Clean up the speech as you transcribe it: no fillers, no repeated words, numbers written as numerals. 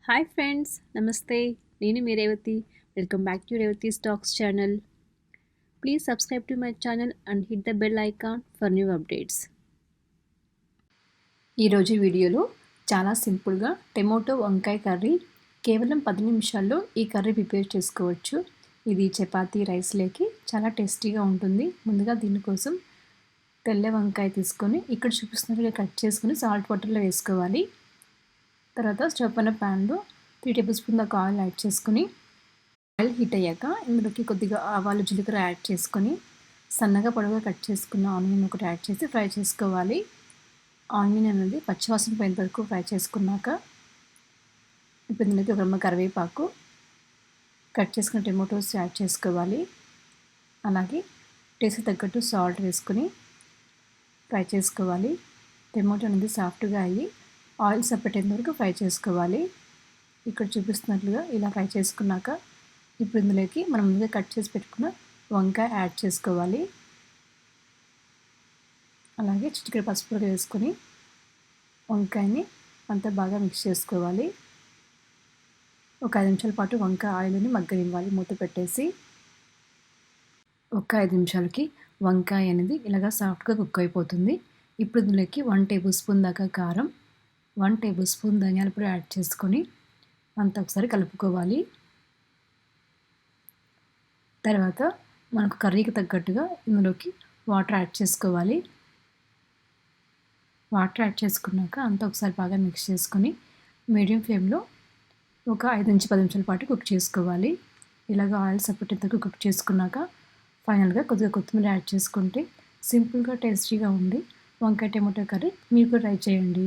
Hi friends, నమస్తే. నేను మీ Revathi. Welcome back to Revathi stocks channel. Please subscribe to my channel and hit the bell icon for new updates. ఈరోజు వీడియోలో చాలా సింపుల్గా టొమాటో వంకాయ కర్రీ కేవలం 10 నిమిషాల్లో ఈ కర్రీ ప్రిపేర్ చేసుకోవచ్చు. ఇది చపాతీ రైస్లోకి చాలా టేస్టీగా ఉంటుంది. ముందుగా దీనికోసం తెల్ల వంకాయ తీసుకొని ఇక్కడ చూపిస్తున్నట్టుగా కట్ చేసుకొని సాల్ట్ వాటర్లో వేసుకోవాలి. తర్వాత స్టవ్ పైన ప్యాన్లో 3 టేబుల్ స్పూన్ దాకా ఆయిల్ యాడ్ చేసుకొని ఆయిల్ హీట్ అయ్యాక ఇందులోకి కొద్దిగా ఆవాలు జీలకర్ర యాడ్ చేసుకొని సన్నగా పొడవుగా కట్ చేసుకున్న ఆనియన్ ఒకటి యాడ్ చేసి ఫ్రై చేసుకోవాలి. ఆనియన్ అనేది పచ్చివాసన పోయేంత వరకు ఫ్రై చేసుకున్నాక ఇప్పుడు ఇందులోకి ఒక రెమ్మ కరివేపాకు, కట్ చేసుకున్న టొమాటోస్ యాడ్ చేసుకోవాలి. అలాగే టేస్ట్ తగ్గట్టు సాల్ట్ వేసుకొని ఫ్రై చేసుకోవాలి. టొమాటో అనేది సాఫ్ట్గా అయ్యి ఆయిల్ సపరేట్ అయిన వరకు ఫ్రై చేసుకోవాలి. ఇక్కడ చూపిస్తున్నట్లుగా ఇలా ఫ్రై చేసుకున్నాక ఇప్పుడు ఇందులోకి మనం ముందుగా కట్ చేసి పెట్టుకున్న వంకాయ యాడ్ చేసుకోవాలి. అలాగే చిటికెడు పసుపు వేసుకొని వంకాయని అంతా బాగా మిక్స్ చేసుకోవాలి. ఒక 5 నిమిషాల పాటు వంకాయ ఆయిల్ని మగ్గనివ్వాలి మూత పెట్టేసి. ఒక 5 నిమిషాలకి వంకాయ అనేది ఇలాగా సాఫ్ట్గా కుక్ అయిపోతుంది. ఇప్పుడు ఇందులోకి 1 టేబుల్ స్పూన్ దాకా కారం, 1 టేబుల్ స్పూన్ ధనియాల పొడి యాడ్ చేసుకొని అంతా ఒకసారి కలుపుకోవాలి. తర్వాత మనకు కర్రీకి తగ్గట్టుగా ఇందులోకి వాటర్ యాడ్ చేసుకోవాలి. వాటర్ యాడ్ చేసుకున్నాక అంతా ఒకసారి బాగా మిక్స్ చేసుకొని మీడియం ఫ్లేమ్లో ఒక 5 నుంచి 10 నిమిషాల పాటు కుక్ చేసుకోవాలి. ఇలాగ ఆయిల్ సపరేట్ ఎంతకు కుక్ చేసుకున్నాక ఫైనల్గా కొద్దిగా కొత్తిమీర యాడ్ చేసుకుంటే సింపుల్గా టేస్టీగా ఉంది వంకాయ టమాటో కర్రీ. మీరు కూడా ట్రై చేయండి.